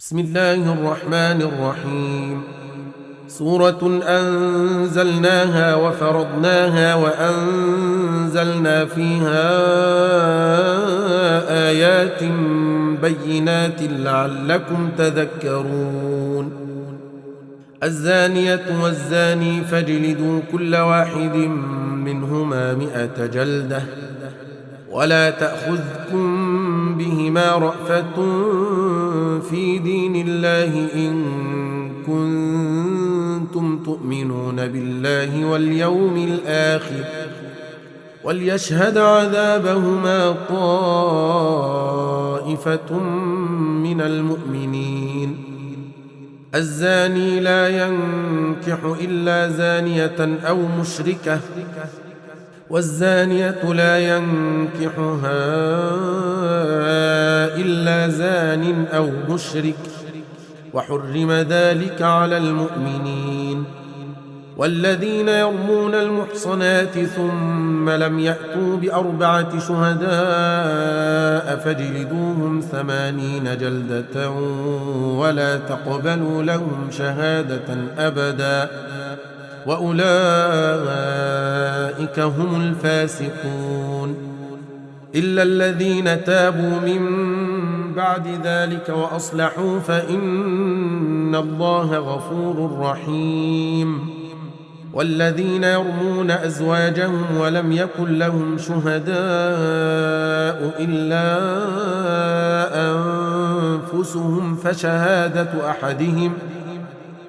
بسم الله الرحمن الرحيم. سورة أنزلناها وفرضناها وأنزلنا فيها آيات بينات لعلكم تذكرون. الزانية والزاني فاجلدوا كل واحد منهما 100 جلدة ولا تأخذكم بهما رأفة في دين الله إن كنتم تؤمنون بالله واليوم الآخر وليشهد عذابهما طائفة من المؤمنين. الزاني لا ينكح إلا زانية أو مشركة والزانية لا ينكحها إلا زان أو مشرك وحرم ذلك على المؤمنين. والذين يرمون المحصنات ثم لم يأتوا ب4 شهداء فاجلدوهم 80 جلدة ولا تقبلوا لهم شهادة أبدا وأولئك هم الفاسقون. إلا الذين تابوا من بعد ذلك وأصلحوا فإن الله غفور رحيم. والذين يرمون أزواجهم ولم يكن لهم شهداء إلا أنفسهم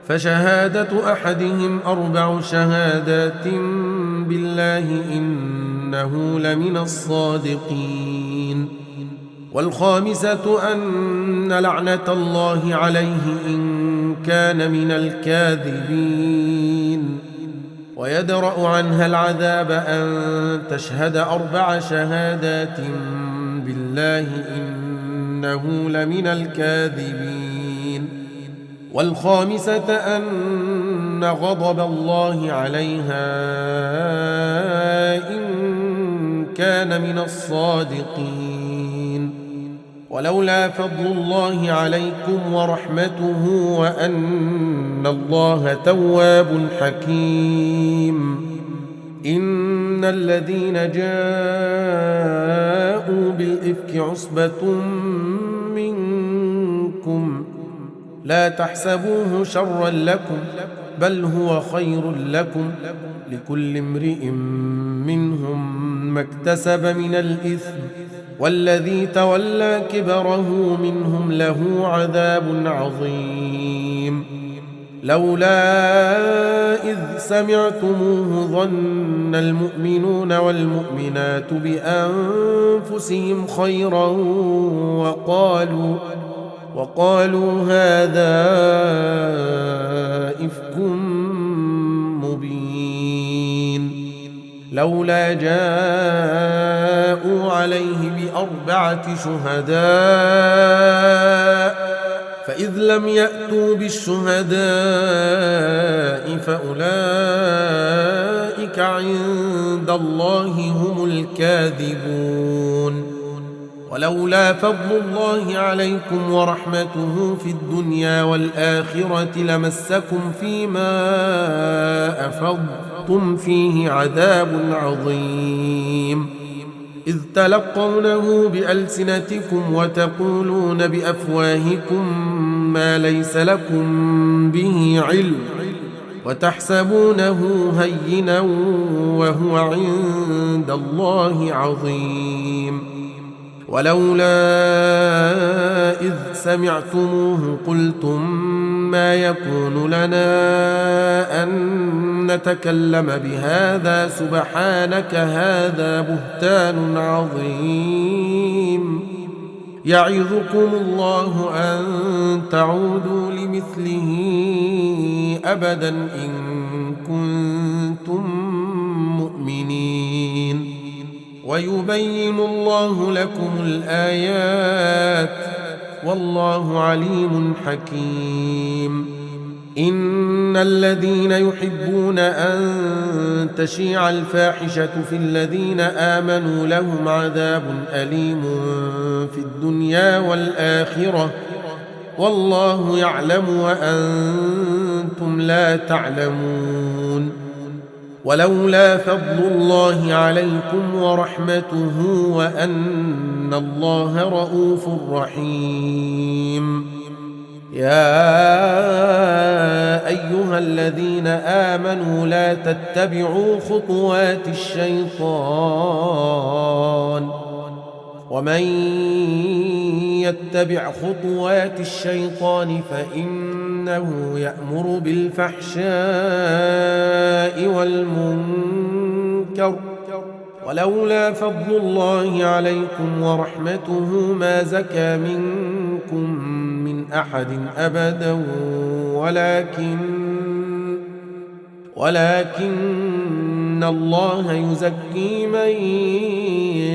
فشهادة أحدهم 4 شهادات بالله إنه لمن الصادقين. والخامسة أن لعنة الله عليه إن كان من الكاذبين ويدرأ عنها العذاب أن تشهد 4 شهادات بالله إنه لمن الكاذبين. والخامسة أن غضب الله عليها إن كان من الصادقين. ولولا فضل الله عليكم ورحمته وأن الله تواب حكيم. إن الذين جاءوا بالإفك عصبة منكم لا تحسبوه شرا لكم بل هو خير لكم لكل امرئ منهم ما اكتسب من الإثم والذي تولى كبره منهم له عذاب عظيم. لولا إذ سمعتموه ظن المؤمنون والمؤمنات بأنفسهم خيرا وقالوا هذا إفك مبين. لولا جاءوا عليه ب4 شهداء فإذ لم يأتوا بالشهداء فأولئك عند الله هم الكاذبون. ولولا فضل الله عليكم ورحمته في الدنيا والآخرة لمسكم فيما أفضتم فيه عذاب عظيم. إذ تلقونه بألسنتكم وتقولون بأفواهكم ما ليس لكم به علم وتحسبونه هينا وهو عند الله عظيم. ولولا إذ سمعتموه قلتم ما يكون لنا أن نتكلم بهذا سبحانك هذا بهتان عظيم. يعظكم الله أن تعودوا لمثله أبدا إن كنتم مؤمنين. ويبين الله لكم الآيات والله عليم حكيم. إن الذين يحبون أن تشيع الفاحشة في الذين آمنوا لهم عذاب أليم في الدنيا والآخرة والله يعلم وأنتم لا تعلمون. ولولا فضل الله عليكم ورحمته وأن الله رؤوف رحيم. يا أيها الذين آمنوا لا تتبعوا خطوات الشيطان، ومن يتبع خطوات الشيطان فإنه يأمر بالفحشاء والمنكر. ولولا فضل الله عليكم ورحمته ما زكى منكم من أحد أبدا ولكن الله يزكي من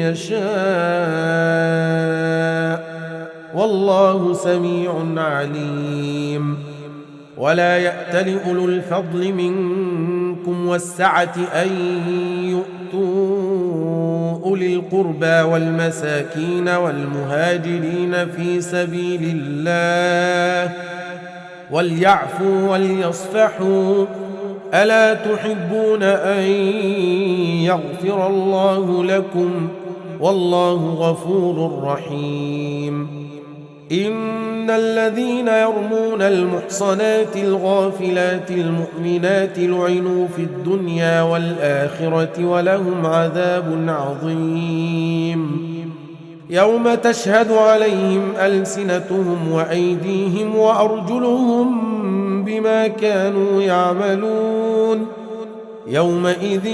يشاء والله سميع عليم. ولا يأتل أولو الفضل منكم والسعة أن يؤتوا أولي القربى والمساكين والمهاجرين في سبيل الله وليعفوا وليصفحوا، ألا تحبون أن يغفر الله لكم والله غفور رحيم. إن الذين يرمون المحصنات الغافلات المؤمنات لعنوا في الدنيا والآخرة ولهم عذاب عظيم. يوم تشهد عليهم ألسنتهم وأيديهم وأرجلهم بما كانوا يعملون، يومئذ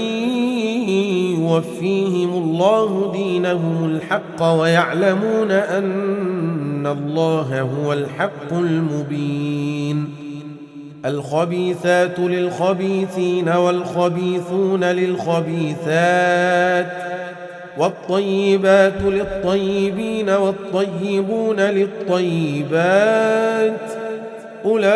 يوفيهم الله دينهم الحق ويعلمون أن الله هو الحق المبين. الخبيثات للخبيثين والخبيثون للخبيثات والطيبات للطيبين والطيبون للطيبات، أولئك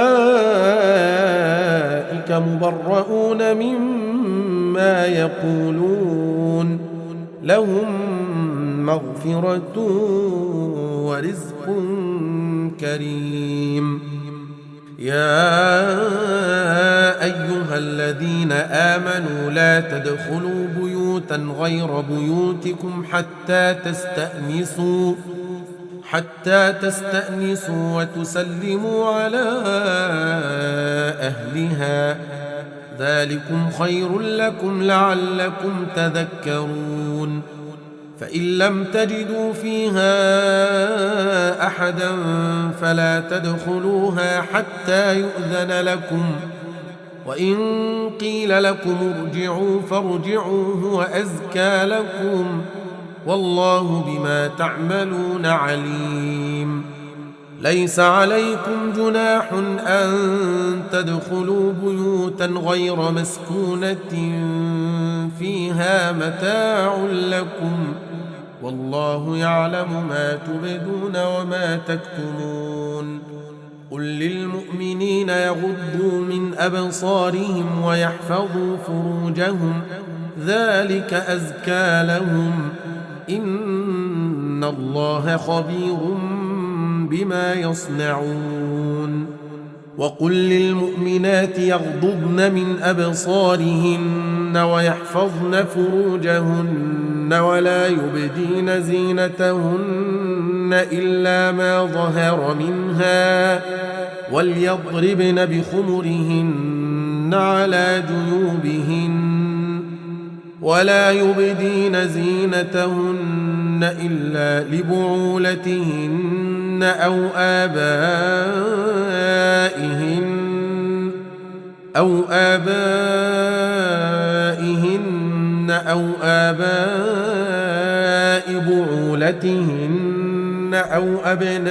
مبرؤون مما يقولون، لهم مغفرة ورزق كريم. يا أيها الذين آمنوا لا تدخلوا بيوتا غير بيوتكم حتى تستأنسوا وتسلموا على أهلها، ذلكم خير لكم لعلكم تذكرون. فإن لم تجدوا فيها أحدا فلا تدخلوها حتى يؤذن لكم، وإن قيل لكم ارجعوا فارجعوا هو أزكى لكم، والله بما تعملون عليم. ليس عليكم جناح أن تدخلوا بيوتا غير مسكونة فيها متاع لكم، والله يعلم ما تبدون وما تكتمون. قل للمؤمنين يغضوا من أبصارهم ويحفظوا فروجهم، ذلك أزكى لهم، إن الله خبير بما يصنعون. وقل للمؤمنات يغضضن من أبصارهن ويحفظن فروجهن ولا يبدين زينتهن إلا ما ظهر منها، وليضربن بخمرهن على جيوبهن، ولا يبدين زينتهن إلا لبعولتهن أو آبائهن أو آباء بعولتهن أو أبنائهن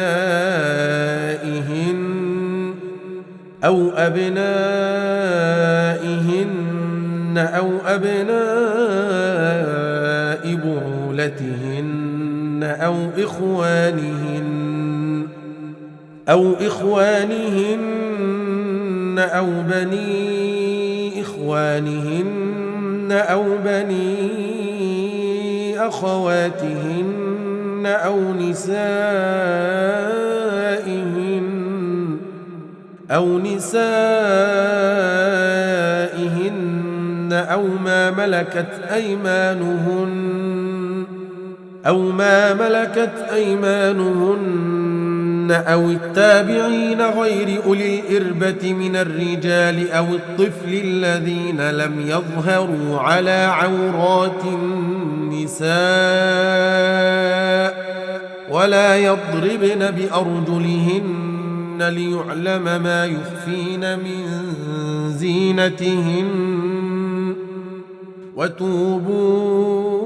أو أبناء بعولتهن أو إخوانهن أو بني إخوانهن أو بني أخواتهن أو نسائهن أو نسائهن أو ما ملكت أيمانهن أو التابعين غير أولي الإربة من الرجال أو الطفل الذين لم يظهروا على عورات النساء ولا يضربن بأرجلهن ليعلم ما يخفين من زينتهن وتوبوا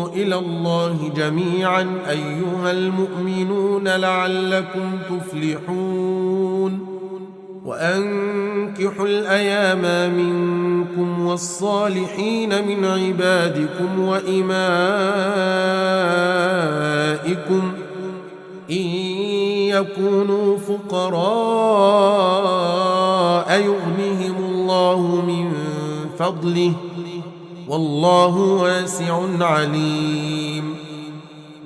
إلى الله جميعا أيها المؤمنون لعلكم تفلحون وأنكحوا الأيام منكم والصالحين من عبادكم وإمائكم إن يكونوا فقراء يغنهم الله من فضله والله واسع عليم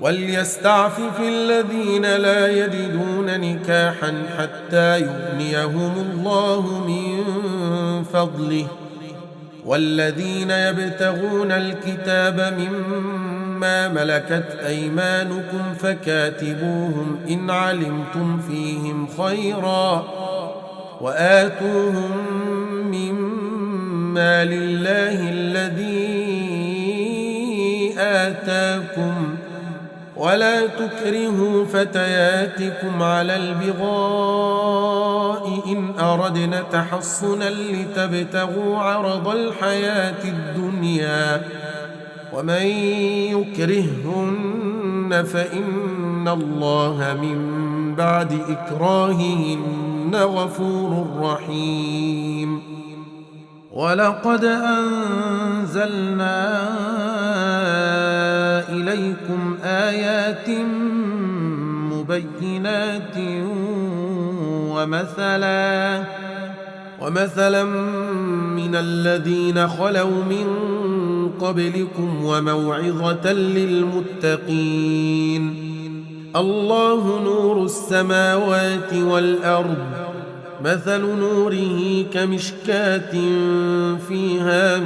وليستعفف الذين لا يجدون نكاحا حتى يغنيهم الله من فضله والذين يبتغون الكتاب مما ملكت أيمانكم فكاتبوهم إن علمتم فيهم خيرا وآتوهم مما لله الذي آتاكم ولا تكرهوا فتياتكم على البغاء إن أردنا تحصنا لتبتغوا عرض الحياة الدنيا ومن يكرههن فإن الله من بعد إكراههن غفور رحيم ولقد أنزلنا إليكم آيات مبينات ومثلا من الذين خلوا من قبلكم وموعظة للمتقين الله نور السماوات والأرض مثل نوره كمشكاة فيها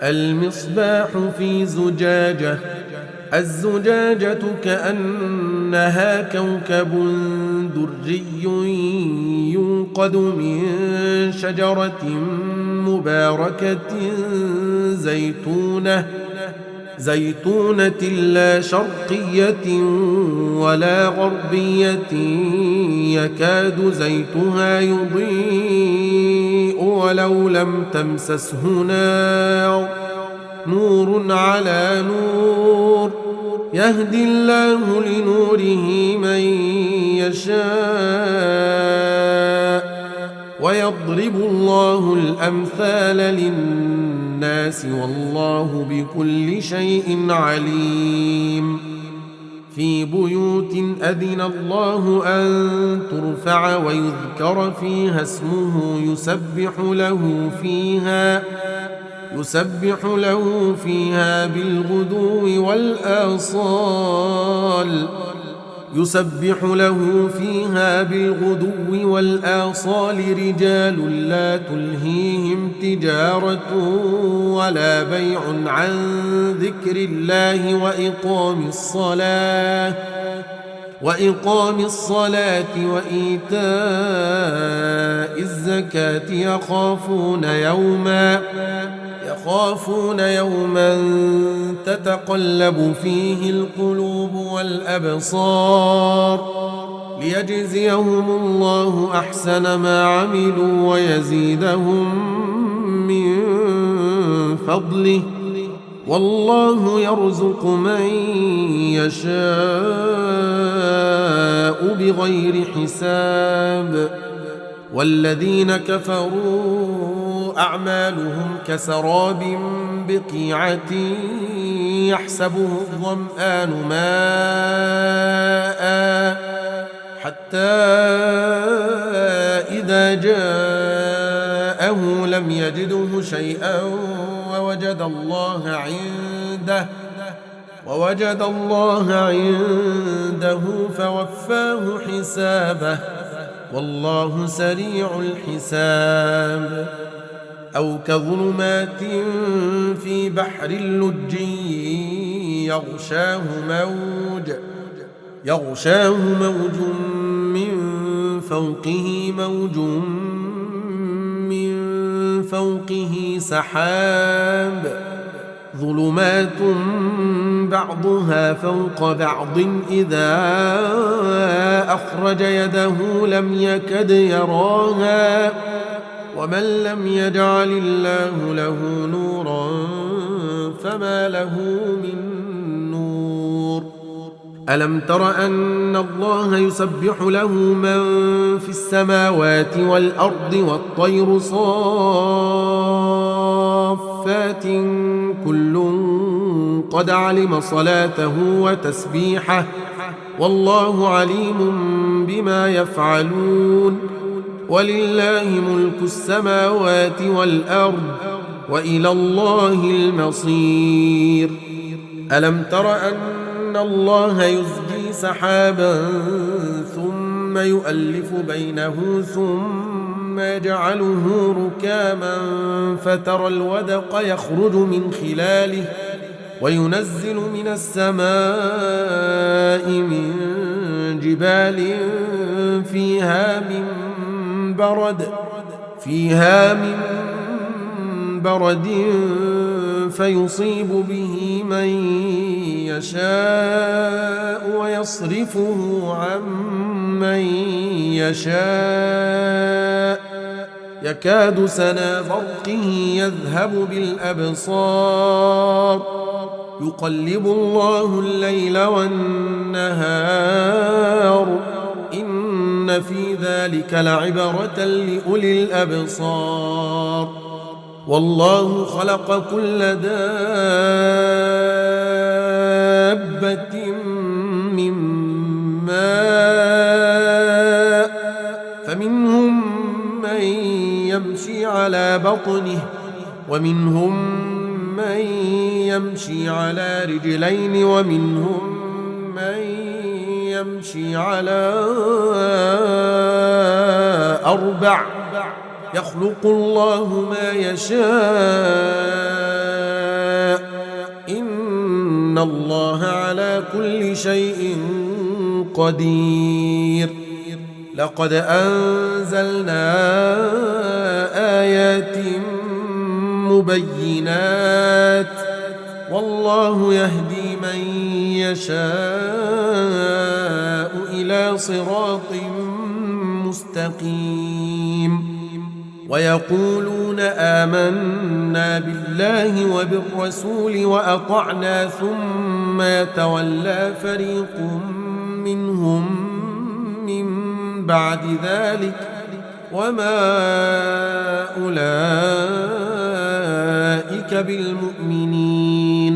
المصباح في زجاجة الزجاجة كأنها كوكب دري يوقد من شجرة مباركة زيتونة لا شرقية ولا غربية يكاد زيتها يضيء ولو لم تمسسه نار نور على نور يهدي الله لنوره من يشاء ويضرب الله الأمثال للناس والله بكل شيء عليم في بيوت أذن الله أن ترفع ويذكر فيها اسمه يسبح له فيها بالغدو والآصال رجال لا تلهيهم تجارة ولا بيع عن ذكر الله وإقام الصلاة وإيتاء الزكاة يخافون يوما تتقلب فيه القلوب والأبصار ليجزيهم الله أحسن ما عملوا ويزيدهم من فضله والله يرزق من يشاء بغير حساب والذين كفروا أعمالهم كسراب بقيعة يحسبه الظمآن ماء حتى إذا جاءه لم يجده شيئا ووجد الله ووجد الله عنده فوفاه حسابه والله سريع الحساب. أو كظلمات في بحر لجي يغشاه موج من فوقه موج من فوقه سحاب ظلمات بعضها فوق بعض إذا أخرج يده لم يكد يراها ومن لم يجعل الله له نورا فما له من نور. ألم تر أن الله يسبح له من في السماوات والأرض والطير صافات كل قد علم صلاته وتسبيحه والله عليم بما يفعلون. ولله ملك السماوات والأرض وإلى الله المصير. ألم تر أن الله يزجي سحابا ثم يؤلف بينه ثم يجعله ركاما فترى الودق يخرج من خلاله وينزل من السماء من جبال فيها من برد فيصيب به من يشاء ويصرفه عن من يشاء يكاد سنا برقه يذهب بالأبصار يقلب الله الليل والنهار إن في ذلك لعبرة لأولي الأبصار. والله خلق كل دابة من ماء فمنهم من يمشي على بطنه ومنهم من يمشي على رجلين ومنهم من يمشي على أربع يخلق الله ما يشاء إن الله على كل شيء قدير. لقد أنزلنا آيات مبينات والله يهدي من يشاء إلى صراط مستقيم. ويقولون آمنا بالله وبالرسول وأطعنا ثم يتولى فريق منهم من بعد ذلك وما أولئك بالمؤمنين.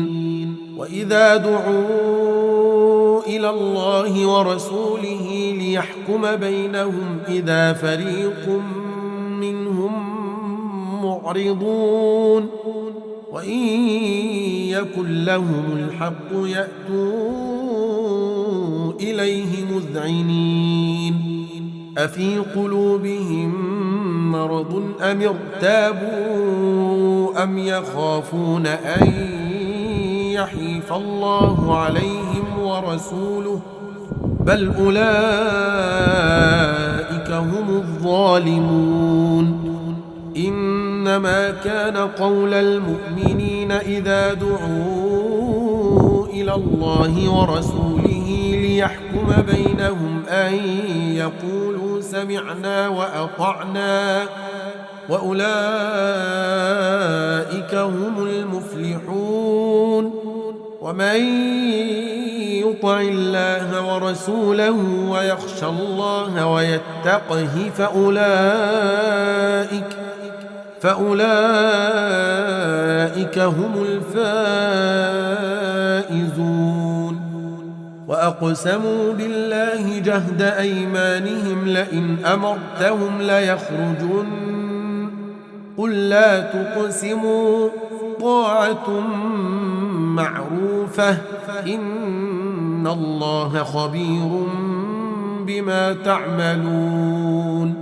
وإذا دعوا إلى الله ورسوله ليحكم بينهم إذا فريق منهم معرضون وإن يكن لهم الحق يأتوا إليه مذعنين. أفي قلوبهم مرض أم ارتابوا أم يخافون أن يحيف الله عليهم ورسوله بل أولئك هم الظالمون. إنما كان قول المؤمنين إذا دعوا إلى الله ورسوله ليحكم بينهم أن يقولوا سمعنا وأطعنا وأولئك هم المفلحون. ومن يطع الله ورسوله ويخشى الله ويتقه فأولئك هم الفائزون. وأقسموا بالله جهد أيمانهم لئن أمرتهم ليخرجن قل لا تقسموا طاعة معروفة إن الله خبير بما تعملون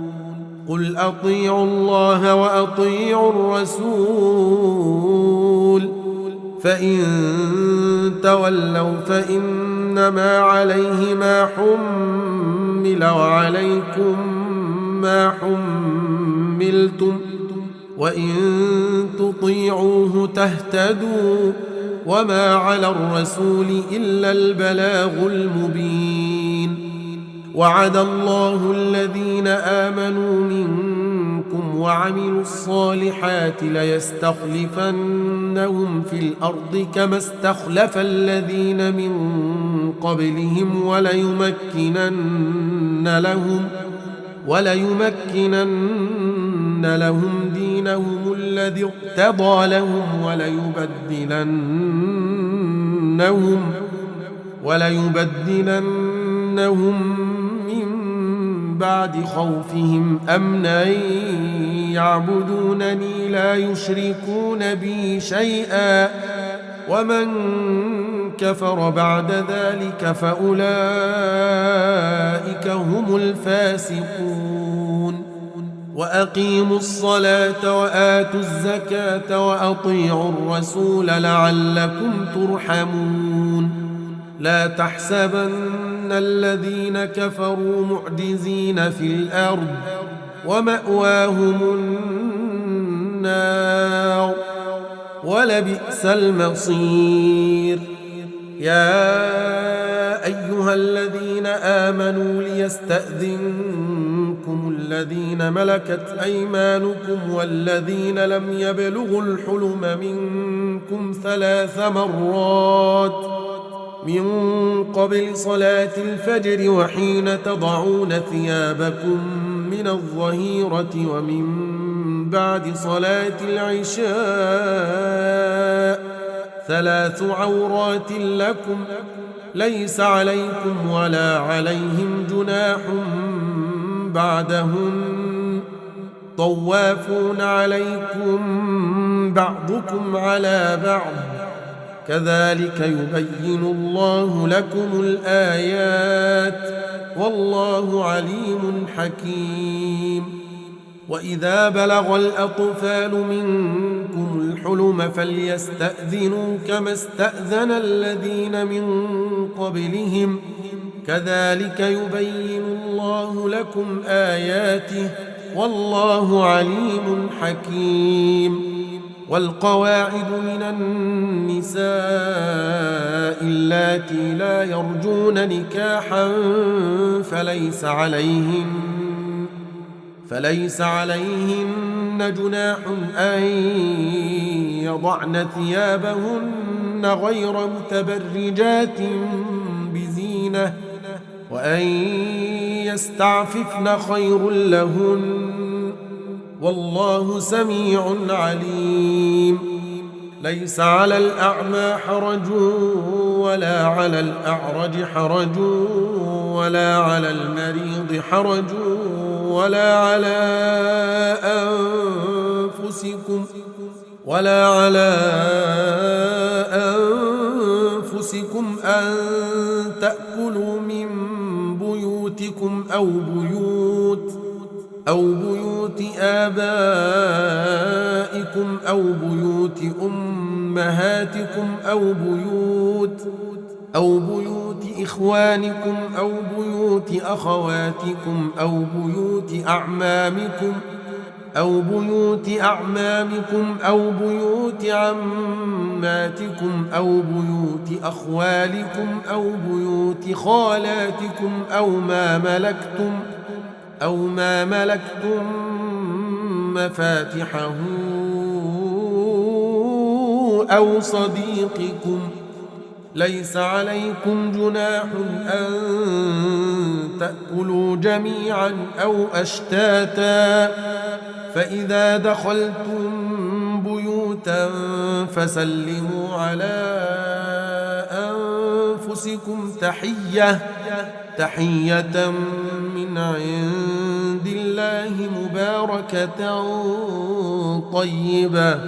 قل أطيعوا الله وأطيعوا الرسول فإن تولوا فإنما عليه ما حمل وعليكم ما حملتم وإن تطيعوه تهتدوا وما على الرسول إلا البلاغ المبين وعد الله الذين آمنوا منكم وعملوا الصالحات ليستخلفنهم في الأرض كما استخلف الذين من قبلهم وليمكنن لهم دينهم الذي ارتضى لهم وليبدلنهم من بعد خوفهم أمنا يعبدونني لا يشركون بي شيئا ومن كفر بعد ذلك فأولئك هم الفاسقون وأقيموا الصلاة وآتوا الزكاة وأطيعوا الرسول لعلكم ترحمون لا تحسبن الذين كفروا معجزين في الأرض ومأواهم النار ولبئس المصير يا أيها الذين آمنوا ليستأذنكم الذين ملكت أيمانكم والذين لم يبلغوا الحلم منكم 3 مرات من قبل صلاة الفجر وحين تضعون ثيابكم من الظهيرة ومن بعد صلاة العشاء 3 عورات لكم ليس عليكم ولا عليهم جناح بعدهن طوافون عليكم بعضكم على بعض كذلك يبين الله لكم الآيات والله عليم حكيم وإذا بلغ الأطفال منكم الحلم فليستأذنوا كما استأذن الذين من قبلهم كذلك يبين الله لكم آياته والله عليم حكيم والقواعد من النساء اللاتي لا يرجون نكاحا فليس عليهن جناح أن يضعن ثيابهن غير متبرجات بزينة وأن يستعففن خير لهن والله سميع عليم ليس على الأعمى حرج ولا على الأعرج حرج ولا على المريض حرج ولا على أنفسكم أن تأكلوا من بيوتكم أو بيوت آبائكم أو بيوت أمهاتكم أو بيوت إخوانكم أو بيوت أخواتكم أو بيوت أعمامكم أو بيوت عماتكم أو بيوت أخوالكم أو بيوت خالاتكم أو ما ملكتم مفاتحه أو صديقكم ليس عليكم جناح أن تأكلوا جميعا أو أشتاتا فإذا دخلتم بيوتا فسلموا على أنفسكم تحية من عند الله مباركة طيبة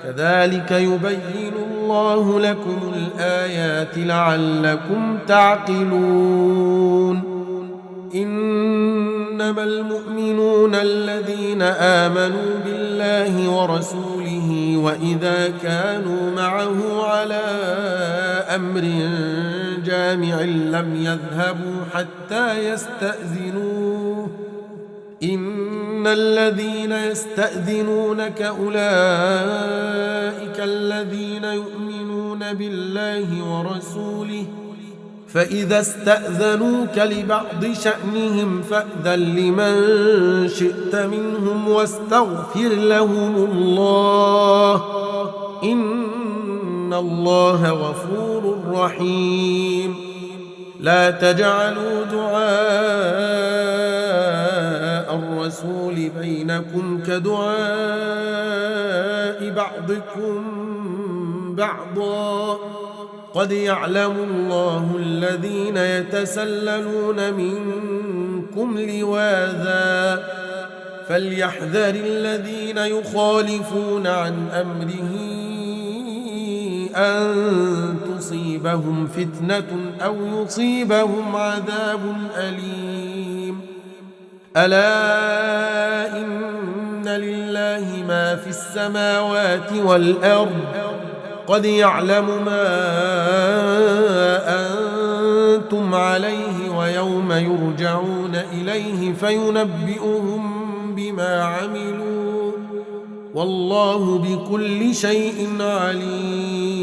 كذلك يبين الله الله لكم الآيات لعلكم تعقلون إنما المؤمنون الذين آمنوا بالله ورسوله وإذا كانوا معه على أمر جامع لم يذهبوا حتى يستأذنوه إن الذين يستأذنونك أولئك الذين يؤمنون بالله ورسوله فإذا استأذنوك لبعض شأنهم فأذن لمن شئت منهم واستغفر لهم الله إن الله غفور رحيم لا تجعلوا دعاء الرسول بينكم كدعاء بعضكم بعضا قد يعلم الله الذين يتسللون منكم لواذا فليحذر الذين يخالفون عن أمره أن تصيبهم فتنة أو يصيبهم عذاب أليم ألا إن لله ما في السماوات والأرض قد يعلم ما أنتم عليه ويوم يرجعون إليه فينبئهم بما عملوا والله بكل شيء عليم